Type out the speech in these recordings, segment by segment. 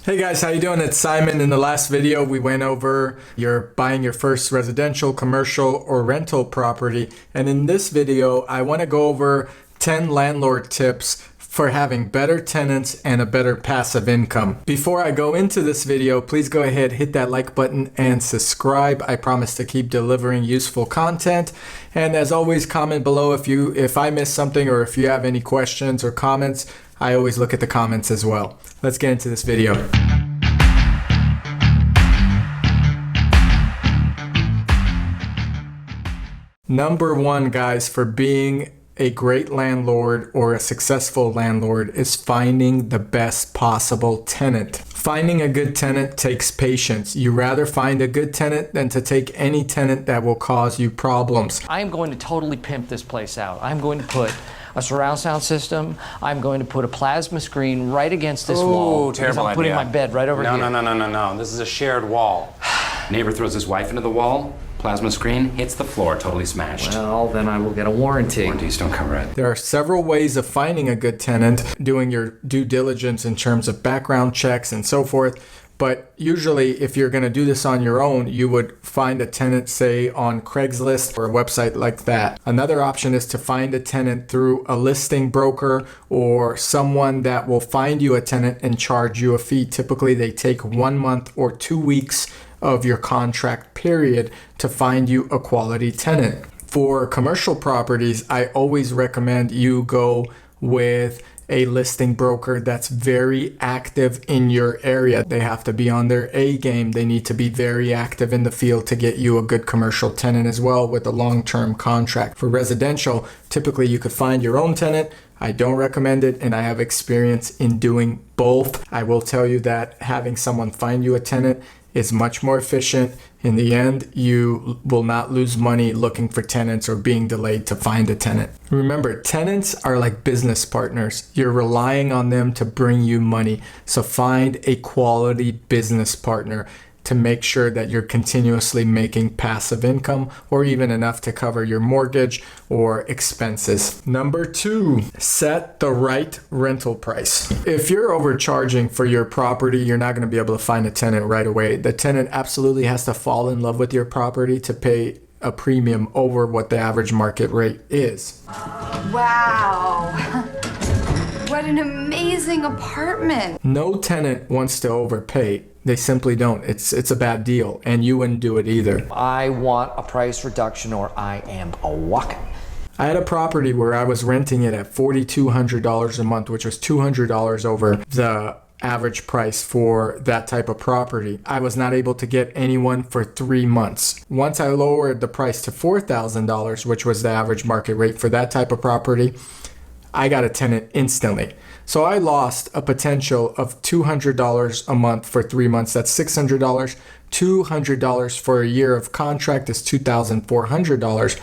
Hey guys, how you doing? It's Simon. In the last video, we went over buying your first residential, commercial, or rental property. And in this video, I want to go over 10 landlord tips for having better tenants and a better passive income. Before I go into this video, please go ahead, hit that like button and subscribe. I promise to keep delivering useful content. And as always, comment below if I missed something or if you have any questions or comments. I always look at the comments as well. Let's get into this video. Number one, guys, for being a great landlord or a successful landlord is finding the best possible tenant. Finding a good tenant takes patience. You rather find a good tenant than to take any tenant that will cause you problems. I'm going to totally pimp this place out. I'm going to put a surround sound system. I'm going to put a plasma screen right against this wall. Terrible I'm putting idea. my bed right over here. No. This is a shared wall. Neighbor throws his wife into the wall, plasma screen hits the floor, totally smashed. Well, then I will get a warranty. Warranties don't cover it. There are several ways of finding a good tenant, doing your due diligence in terms of background checks and so forth. But usually, if you're going to do this on your own, you would find a tenant, say, on Craigslist or a website like that. Another option is to find a tenant through a listing broker or someone that will find you a tenant and charge you a fee. Typically, they take 1 month or 2 weeks of your contract period to find you a quality tenant. For commercial properties, I always recommend you go with a listing broker that's very active in your area. They have to be on their A game. They need to be very active in the field to get you a good commercial tenant as well with a long-term contract. For residential, typically you could find your own tenant. I don't recommend it, and I have experience in doing both. I will tell you that having someone find you a tenant is much more efficient. In the end, you will not lose money looking for tenants or being delayed to find a tenant. Remember, tenants are like business partners. You're relying on them to bring you money. So find a quality business partner to make sure that you're continuously making passive income or even enough to cover your mortgage or expenses. Number two, set the right rental price. If you're overcharging for your property, you're not going to be able to find a tenant right away. The tenant absolutely has to fall in love with your property to pay a premium over what the average market rate is. Wow. What an amazing apartment. No tenant wants to overpay. They simply don't. It's a bad deal, and you wouldn't do it either. I want a price reduction or I am a walking. I had a property where I was renting it at $4,200 a month, which was $200 over the average price for that type of property. I was not able to get anyone for 3 months. Once I lowered the price to $4,000, which was the average market rate for that type of property, I got a tenant instantly. So I lost a potential of $200 a month for 3 months. That's $600. $200 for a year of contract is $2,400.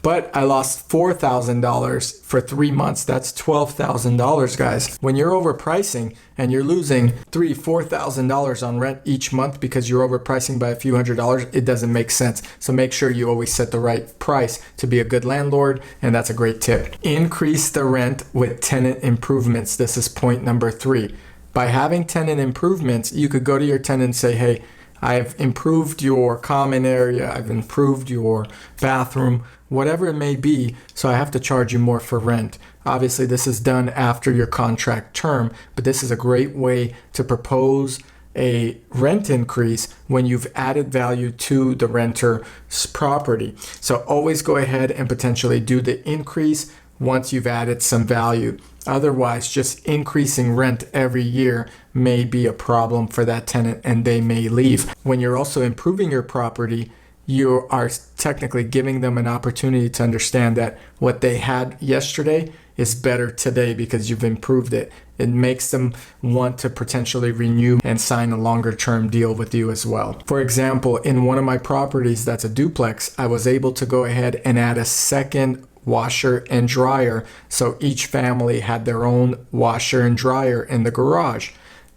But I lost $4,000 for 3 months. That's $12,000, guys. When you're overpricing and you're losing $4,000 on rent each month because you're overpricing by a few $100s, it doesn't make sense. So make sure you always set the right price to be a good landlord, and that's a great tip. Increase the rent with tenant improvements. This is point number 3. By having tenant improvements, you could go to your tenant and say, hey, I've improved your common area, I've improved your bathroom, whatever it may be, so I have to charge you more for rent. Obviously, this is done after your contract term, but this is a great way to propose a rent increase when you've added value to the renter's property. So always go ahead and potentially do the increase once you've added some value. Otherwise, just increasing rent every year may be a problem for that tenant and they may leave. When you're also improving your property, you are technically giving them an opportunity to understand that what they had yesterday is better today because you've improved it. It makes them want to potentially renew and sign a longer term deal with you as well. For example, in one of my properties that's a duplex, I was able to go ahead and add a second washer and dryer, so each family had their own washer and dryer in the garage.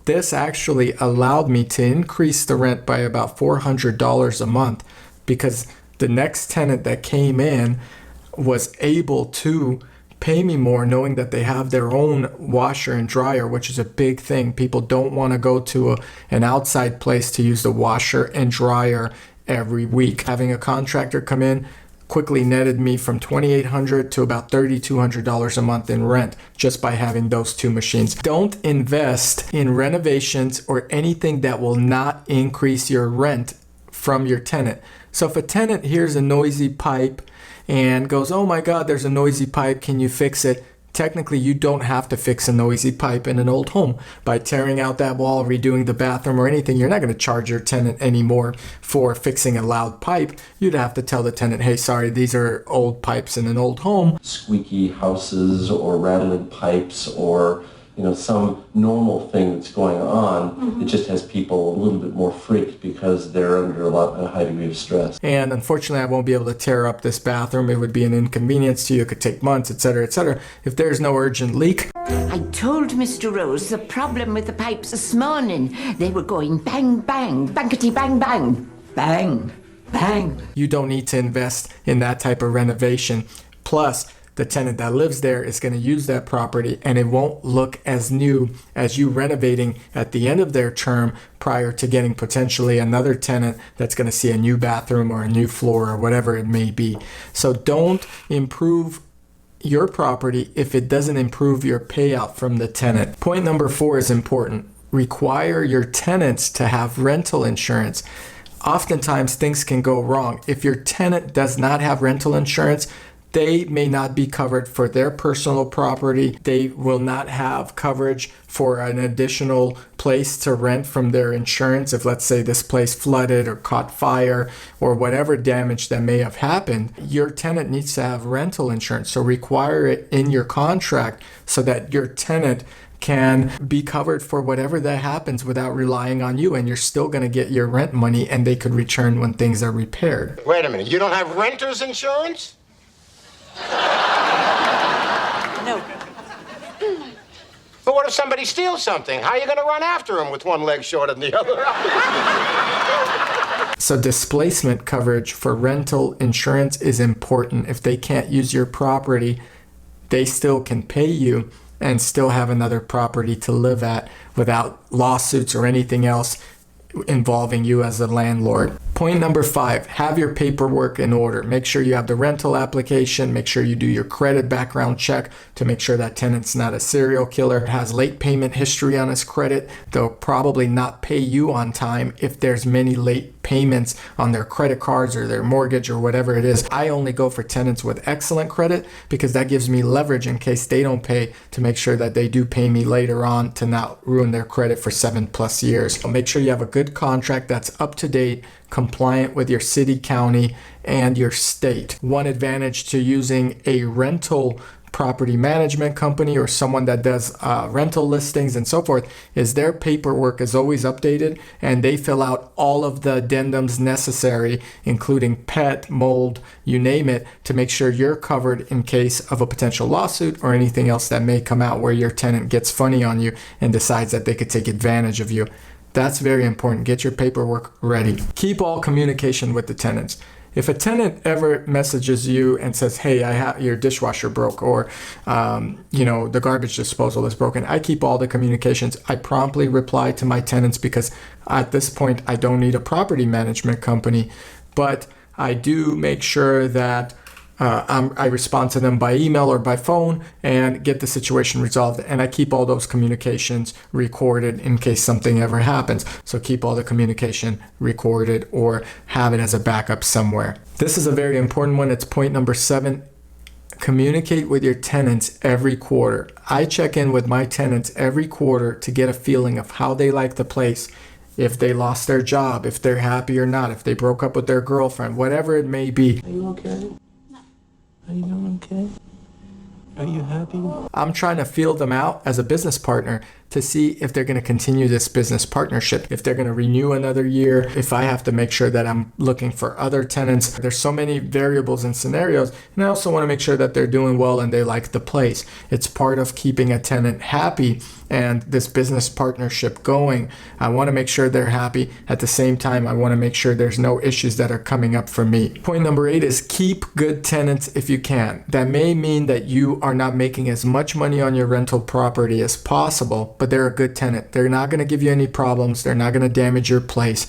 This actually allowed me to increase the rent by about $400 a month because the next tenant that came in was able to pay me more knowing that they have their own washer and dryer, which is a big thing. People don't want to go to an outside place to use the washer and dryer every week. Having a contractor come in quickly netted me from $2,800 to about $3,200 a month in rent just by having those two machines. Don't invest in renovations or anything that will not increase your rent from your tenant. So if a tenant hears a noisy pipe and goes, oh my God, there's a noisy pipe, can you fix it? Technically, you don't have to fix a noisy pipe in an old home. By tearing out that wall, redoing the bathroom or anything, you're not going to charge your tenant anymore for fixing a loud pipe. You'd have to tell the tenant, hey, sorry, these are old pipes in an old home. Squeaky houses or rattling pipes or some normal thing that's going on, it just has people a little bit more freaked because they're under a high degree of stress. And unfortunately, I won't be able to tear up this bathroom. It would be an inconvenience to you. It could take months, etc., etc. If there's no urgent leak. I told Mr. Rose the problem with the pipes this morning. They were going bang, bang, bangity, bang, bang, bang, bang. You don't need to invest in that type of renovation. Plus, the tenant that lives there is going to use that property and it won't look as new as you renovating at the end of their term prior to getting potentially another tenant that's going to see a new bathroom or a new floor or whatever it may be. So don't improve your property if it doesn't improve your payout from the tenant. Point number 4 is important. Require your tenants to have rental insurance. Oftentimes things can go wrong. If your tenant does not have rental insurance, they may not be covered for their personal property. They will not have coverage for an additional place to rent from their insurance. If, let's say, this place flooded or caught fire or whatever damage that may have happened, your tenant needs to have rental insurance. So require it in your contract so that your tenant can be covered for whatever that happens without relying on you, and you're still going to get your rent money and they could return when things are repaired. Wait a minute, you don't have renter's insurance? No. But what if somebody steals something? How are you going to run after him with one leg shorter than the other? So displacement coverage for rental insurance is important. If they can't use your property, they still can pay you and still have another property to live at without lawsuits or anything else involving you as a landlord. Point number 5, have your paperwork in order. Make sure you have the rental application. Make sure you do your credit background check to make sure that tenant's not a serial killer, has late payment history on his credit. They'll probably not pay you on time if there's many late payments on their credit cards or their mortgage or whatever it is. I only go for tenants with excellent credit because that gives me leverage in case they don't pay to make sure that they do pay me later on to not ruin their credit for 7+ years. So make sure you have a good contract that's up to date, compliant with your city, county, and your state. One advantage to using a rental property management company or someone that does rental listings and so forth is their paperwork is always updated and they fill out all of the addendums necessary, including pet, mold, you name it, to make sure you're covered in case of a potential lawsuit or anything else that may come out where your tenant gets funny on you and decides that they could take advantage of you. That's very important. Get your paperwork ready. Keep all communication with the tenants. If a tenant ever messages you and says, hey, your dishwasher broke, or the garbage disposal is broken, I keep all the communications. I promptly reply to my tenants because at this point I don't need a property management company, but I do make sure that I respond to them by email or by phone and get the situation resolved. And I keep all those communications recorded in case something ever happens. So keep all the communication recorded or have it as a backup somewhere. This is a very important one. It's point number 7. Communicate with your tenants every quarter. I check in with my tenants every quarter to get a feeling of how they like the place, if they lost their job, if they're happy or not, if they broke up with their girlfriend, whatever it may be. Are you okay? Are you doing okay? Are you happy? I'm trying to feel them out as a business partner to see if they're going to continue this business partnership, if they're going to renew another year, if I have to make sure that I'm looking for other tenants. There's so many variables and scenarios, and I also want to make sure that they're doing well and they like the place. It's part of keeping a tenant happy and this business partnership going. I want to make sure they're happy. At the same time, I want to make sure there's no issues that are coming up for me. Point number 8 is keep good tenants if you can. That may mean that you are not making as much money on your rental property as possible, but they're a good tenant. They're not going to give you any problems. They're not going to damage your place.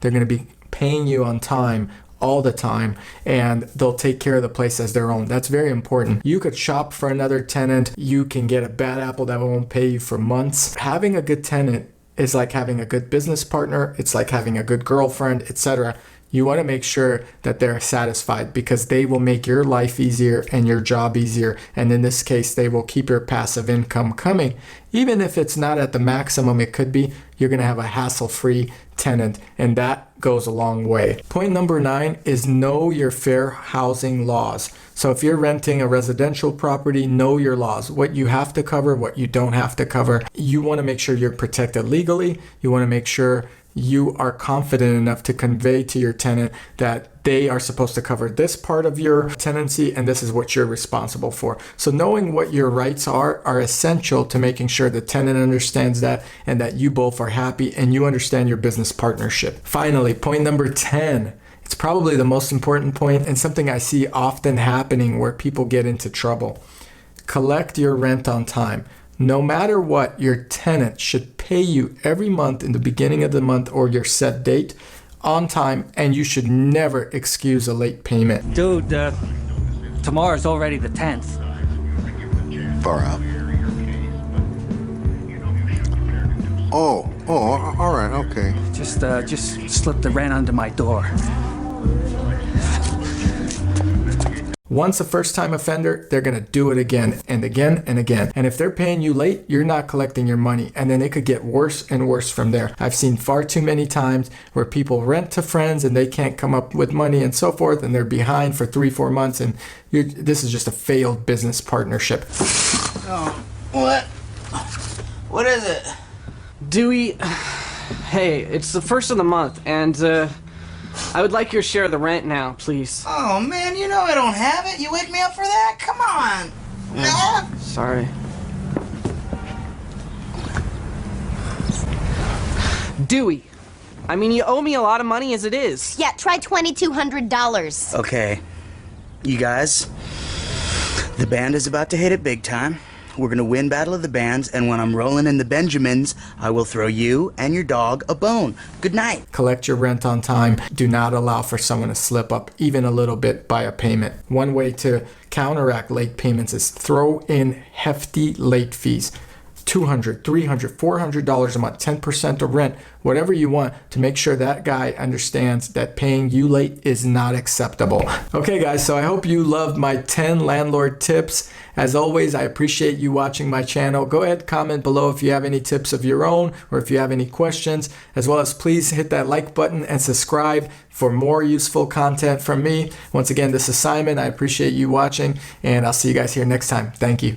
They're going to be paying you on time all the time, and they'll take care of the place as their own. That's very important. You could shop for another tenant. You can get a bad apple that won't pay you for months. Having a good tenant is like having a good business partner. It's like having a good girlfriend, etc. You want to make sure that they're satisfied because they will make your life easier and your job easier. And in this case, they will keep your passive income coming. Even if it's not at the maximum it could be, you're going to have a hassle-free tenant, and that goes a long way. Point number 9 is know your fair housing laws. So if you're renting a residential property, know your laws, what you have to cover, what you don't have to cover. You want to make sure you're protected legally. You want to make sure you are confident enough to convey to your tenant that they are supposed to cover this part of your tenancy and this is what you're responsible for. So knowing what your rights are essential to making sure the tenant understands that and that you both are happy and you understand your business partnership. Finally, point number 10. It's probably the most important point and something I see often happening where people get into trouble. Collect your rent on time. No matter what, your tenant should pay you every month in the beginning of the month or your set date on time, and you should never excuse a late payment. Dude, tomorrow's already the 10th. Far out. Oh, all right, okay. Just slip the rent under my door. Once a first-time offender, they're going to do it again and again and again. And if they're paying you late, you're not collecting your money. And then it could get worse and worse from there. I've seen far too many times where people rent to friends and they can't come up with money and so forth, and they're behind for 3-4 months. And this is just a failed business partnership. Oh, what? What is it? Dewey, hey, it's the first of the month, and I would like your share of the rent now, please. Oh, man, you know I don't have it. You wake me up for that? Come on. Yeah. Sorry. Dewey, I mean, you owe me a lot of money as it is. Yeah, try $2,200. Okay. You guys, the band is about to hit it big time. We're gonna win Battle of the Bands, and when I'm rolling in the Benjamins, I will throw you and your dog a bone. Good night. Collect your rent on time. Do not allow for someone to slip up even a little bit by a payment. One way to counteract late payments is throw in hefty late fees. $200, $300, $400 a month, 10% of rent, whatever you want to make sure that guy understands that paying you late is not acceptable. Okay guys, so I hope you loved my 10 landlord tips. As always, I appreciate you watching my channel. Go ahead, comment below if you have any tips of your own or if you have any questions, as well as please hit that like button and subscribe for more useful content from me. Once again, this is Simon. I appreciate you watching, and I'll see you guys here next time. Thank you.